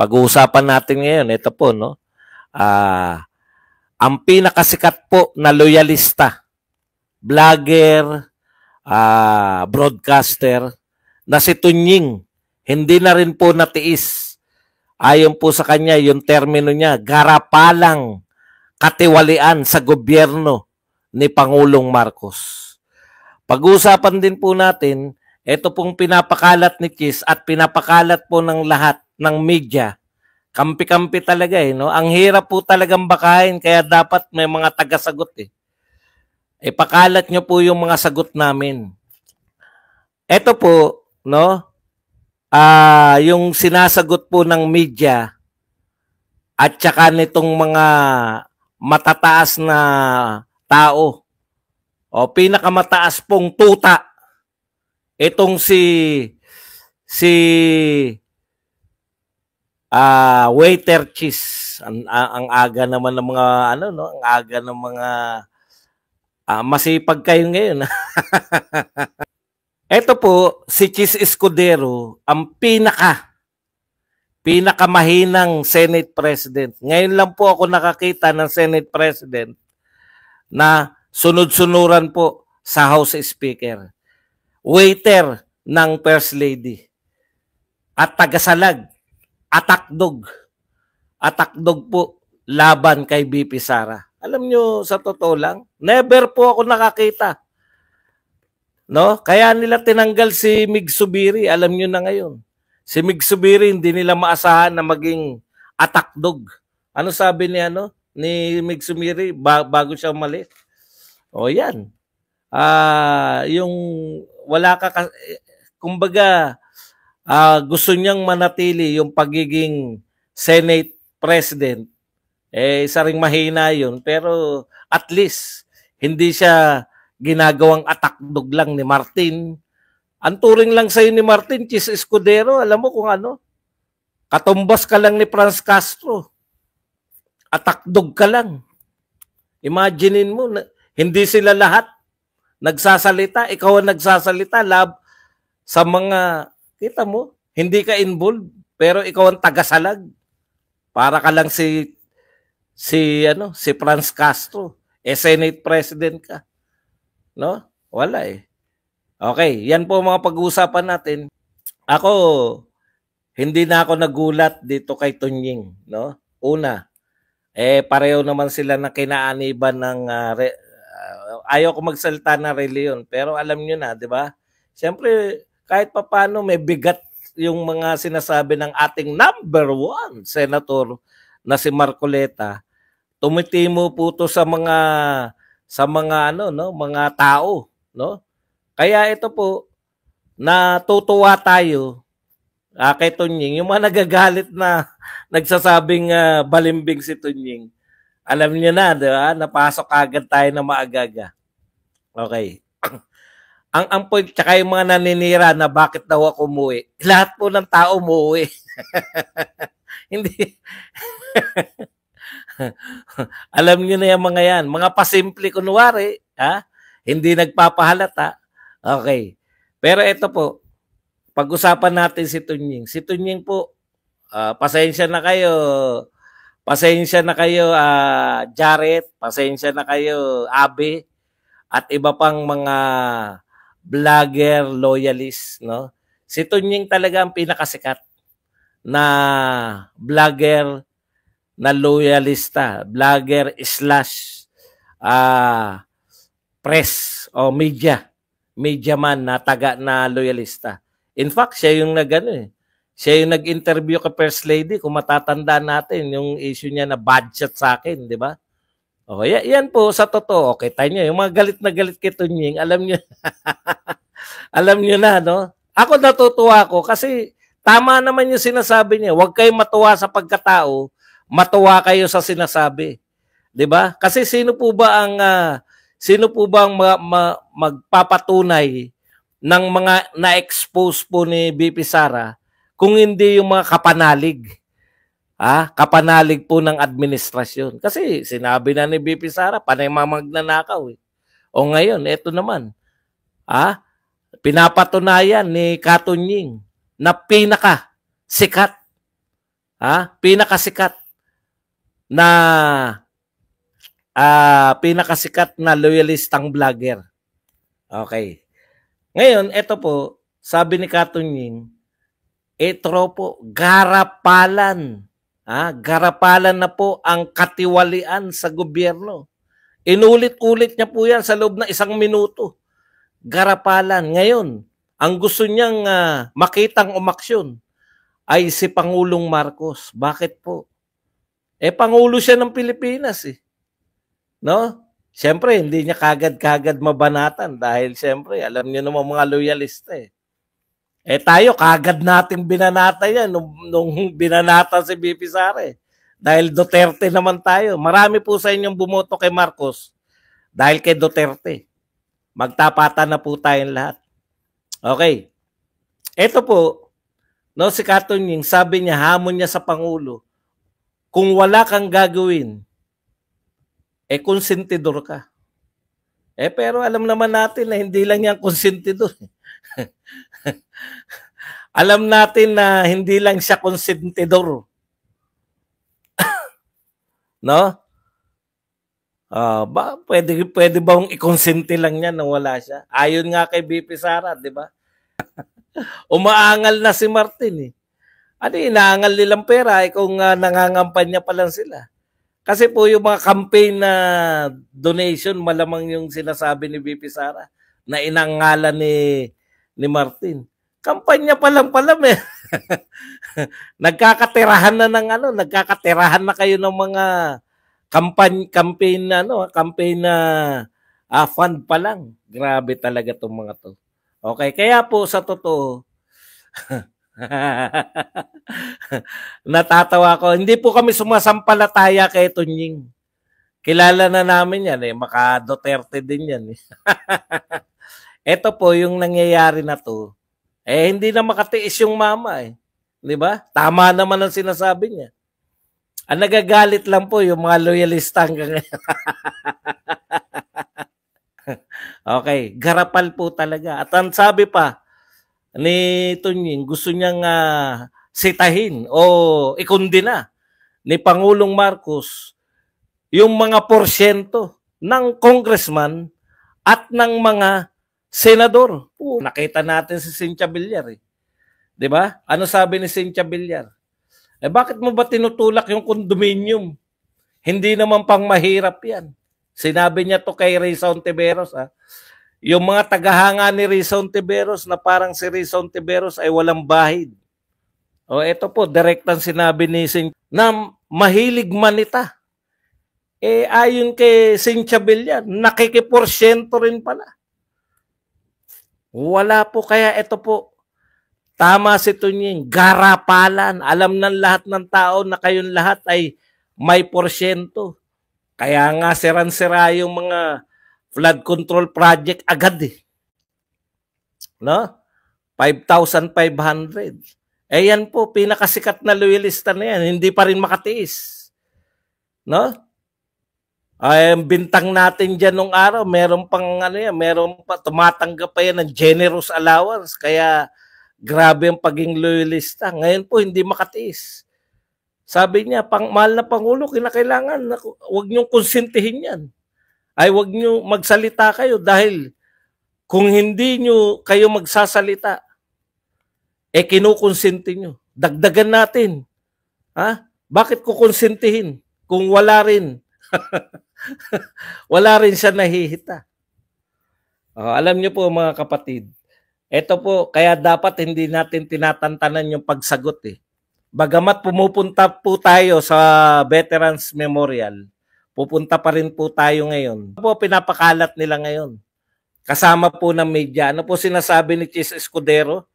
pag-uusapan natin ngayon, ito po, no? Ang pinakasikat po na loyalista, vlogger, broadcaster, na si Tunying, hindi na rin po natiis. Ayon po sa kanya, yung termino niya, garapalang katiwalian sa gobyerno ni Pangulong Marcos. Pag-uusapan din po natin, ito pong pinapakalat ni Chis at pinapakalat po ng lahat ng media. Kampi-kampi talaga no? Ang hirap po talagang bakahin kaya dapat may mga taga-sagot Ipakalat nyo po yung mga sagot namin. Ito po, no? Yung sinasagot po ng media at saka nitong mga matataas na tao o pinakamataas pong tuta itong si waiter Chis. Ang aga naman ng mga ang aga ng mga masipag kayo ngayon. Ito po si Chis Escudero, ang pinakamahinang Senate President. Ngayon lang po ako nakakita ng Senate President na sunod-sunuran po sa House Speaker. Waiter ng First Lady. At tagasalag. Atakdog po laban kay BP Sara. Alam nyo, sa totoo lang, never po ako nakakita. No? Kaya nila tinanggal si Mig Subiri. Alam nyo na ngayon. Si Mig Subiri, hindi nila maasahan na maging atakdog. Ano sabi ni Mig Subiri bago siya umalis? O yan. Yung wala ka, kumbaga, gusto niyang manatili yung pagiging Senate President. Isa ring mahina yun. Pero at least, hindi siya ginagawang atakdog lang ni Martin. Ang turing lang sa'yo ni Martin, Chis Escudero, alam mo kung ano? Katumbas ka lang ni Franz Castro. Atakdog ka lang. Imaginein mo, hindi sila lahat nagsasalita. Ikaw ang nagsasalita sa mga, kita mo, hindi ka involved, pero ikaw ang tagasalag. Para ka lang si Franz Castro. Senate President ka. No? Wala Okay, yan po mga pag-uusapan natin. Ako, hindi na ako nagulat dito kay Tunying, no? Una, pareho naman sila na kinaaniban ng ayaw ko magsalita ng reliyon, pero alam niyo na, 'di ba? Siyempre, kahit papaano may bigat yung mga sinasabi ng ating number 1 senator na si Marcoleta. Tumitimo po to sa mga mga tao, no? Kaya ito po, natutuwa tayo kay Tunying. Yung mga nagagalit na nagsasabing balimbing si Tunying. Alam niyo na, di ba? Napasok agad tayo na maagaga. Okay. ang point, tsaka yung mga naninira na bakit daw ako umuwi. Lahat po ng tao umuwi. Hindi. Alam niyo na yung mga yan. Mga pasimple kunwari, hindi nagpapahalata. Okay. Pero ito po, pag-usapan natin si Tunying. Si Tunying po, pasensya na kayo. Pasensya na kayo, Jared. Pasensya na kayo, Abe. At iba pang mga vlogger, loyalist. No? Si Tunying talaga ang pinakasikat na vlogger na loyalista. Vlogger / press o media. Media man na taga na loyalista. In fact, siya yung siya yung nag-interview kay First Lady, kung matatandaan natin yung issue niya na budget sa akin, di ba? O, yan po sa totoo. Okay, tayo nyo. Yung mga galit na galit kay Tunying, alam nyo, alam nyo na, no? Ako natutuwa ko kasi tama naman yung sinasabi niya. Huwag kayong matuwa sa pagkatao, matuwa kayo sa sinasabi. Di ba? Kasi sino po ba ang magpapatunay ng mga na-expose po ni BP Sara kung hindi yung mga kapanalig? Kapanalig po ng administrasyon. Kasi sinabi na ni BP Sara, panay magnanakaw. O ngayon, eto naman. Pinapatunayan ni Katunying na pinaka sikat Pinakasikat na loyalistang vlogger. Okay. Ngayon, ito po, sabi ni Katunying, ito po, garapalan. Garapalan na po ang katiwalian sa gobyerno. Inulit-ulit niya po yan sa loob ng 1 minuto. Garapalan. Ngayon, ang gusto niyang makitang umaksyon ay si Pangulong Marcos. Bakit po? Pangulo siya ng Pilipinas eh. No? Siyempre, hindi niya kagad-kagad mabanatan dahil siyempre, alam niyo naman mga loyalista eh. Tayo, kagad nating binanata yan nung binanata si BP Sara eh. Dahil Duterte naman tayo. Marami po sa inyong bumoto kay Marcos dahil kay Duterte. Magtapatan na po tayong lahat. Okay. Ito po, no, si Katunying, sabi niya, hamon niya sa Pangulo, kung wala kang gagawin, konsentidor ka. Pero alam naman natin na hindi lang yan konsentidor. Alam natin na hindi lang siya konsentidor. No? Pwede bang ikonsente lang niya na wala siya? Ayon nga kay BP Sara, di ba? Umaangal na si Martin eh. Inaangal nilang pera kung nangangampanya pa lang sila. Kasi po yung mga campaign na donation, malamang yung sinasabi ni BP Sara na inangalan ni Martin. Kampanya pa lang eh. Nagkakatirahan na kayo ng mga campaign na fund pa lang. Grabe talaga tong mga to. Okay, kaya po sa totoo natatawa ko. Hindi po kami sumasampalataya kay Tunying. Kilala na namin yan maka Duterte din yan Ito po yung nangyayari na to. Hindi na makatiis yung mama Di ba? Tama naman ang sinasabi niya. Ang nagagalit lang po yung mga loyalista hanggang ngayon. Okay, garapal po talaga. At ang sabi pa ni Tunying, gusto niyang sitahin o ikundina ni Pangulong Marcos yung mga porsyento ng congressman at ng mga senador. Nakita natin si Cynthia Villar Di ba? Ano sabi ni Cynthia Villar? Bakit mo ba tinutulak yung condominium? Hindi naman pang mahirap yan. Sinabi niya to kay Rizal Ontiveros Yung mga tagahanga ni Rizal Ontiveros na parang si Rizal Ontiveros ay walang bahid. Ito po, direktang sinabi ni Cynthia na mahilig manita. Ayon kay Cynthia Villar, nakikiporsyento rin pala. Wala po, kaya ito po, tama si Tunying, garapalan. Alam ng lahat ng tao na kayong lahat ay may porsyento. Kaya nga siran-sira yung mga flood control project agad No? 5,500. Yan po, pinakasikat na loyalista na yan. Hindi pa rin makatiis. No? Bintang natin dyan nung araw, meron pang meron pa, tumatanggap pa yan ng generous allowance. Kaya grabe ang paging loyalista. Ngayon po, hindi makatiis. Sabi niya, mahal na Pangulo, kinakailangan, huwag niyong konsentihin yan. Huwag niyo magsalita kayo dahil kung hindi niyo kayo magsasalita, kinukonsente niyo. Dagdagan natin. Bakit kukonsentihin kung wala rin? Wala rin siya nahihita. Alam niyo po mga kapatid, ito po, kaya dapat hindi natin tinatantanan yung pagsagot Bagamat pumupunta po tayo sa Veterans Memorial, pupunta pa rin po tayo ngayon. Ano po pinapakalat nila ngayon? Kasama po ng media. Ano po sinasabi ni Chis Escudero?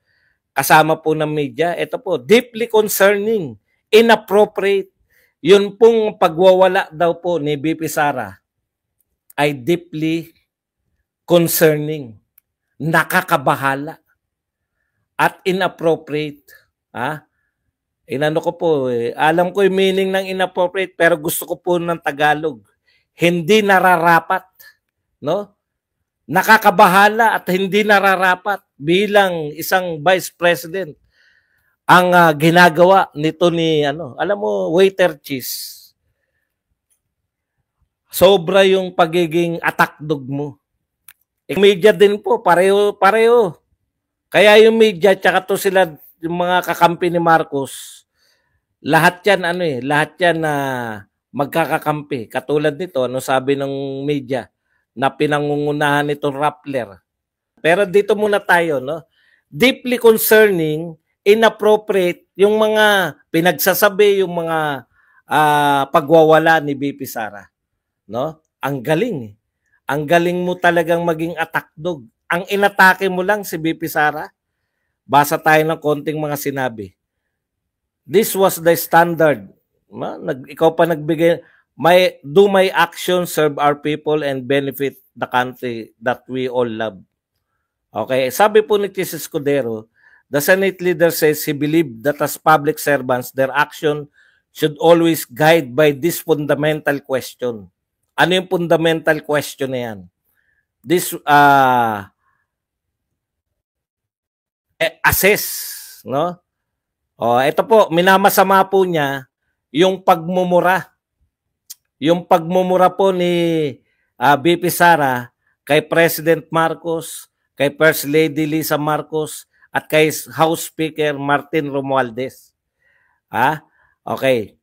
Kasama po ng media. Ito po, deeply concerning, inappropriate. Yun pong pagwawala daw po ni BP Sara ay deeply concerning, nakakabahala, at inappropriate. Inano ko po, alam ko yung meaning ng inappropriate pero gusto ko po ng Tagalog. Hindi nararapat, no? Nakakabahala at hindi nararapat bilang isang vice president ang ginagawa nito ni alam mo, waiter cheese. Sobra yung pagiging attack dog mo. Media din po, pareho. Kaya yung media, tsaka to sila, yung mga kakampi ni Marcos, lahat yan, lahat yan na magkakakampi. Katulad nito, sabi ng media, na pinangungunahan nitong Rappler. Pero dito muna tayo, no? Deeply concerning, inappropriate, yung mga pinagsasabi, yung mga pagwawala ni BP Sara. No? Ang galing. Ang galing mo talagang maging attack dog. Ang inatake mo lang si BP Sara. Basa tayo ng konting mga sinabi. This was the standard. Ikaw pa nagbigay, do my action serve our people and benefit the country that we all love. Okay, sabi po ni Chis Escudero, the Senate leader says he believed that as public servants, their action should always guide by this fundamental question. Ano yung fundamental question na yan? This assess, no? Ito po, minamasama po niya yung pagmumura. Yung pagmumura po ni BP Sara kay President Marcos, kay First Lady Lisa Marcos, at kay House Speaker Martin Romualdez. Okay.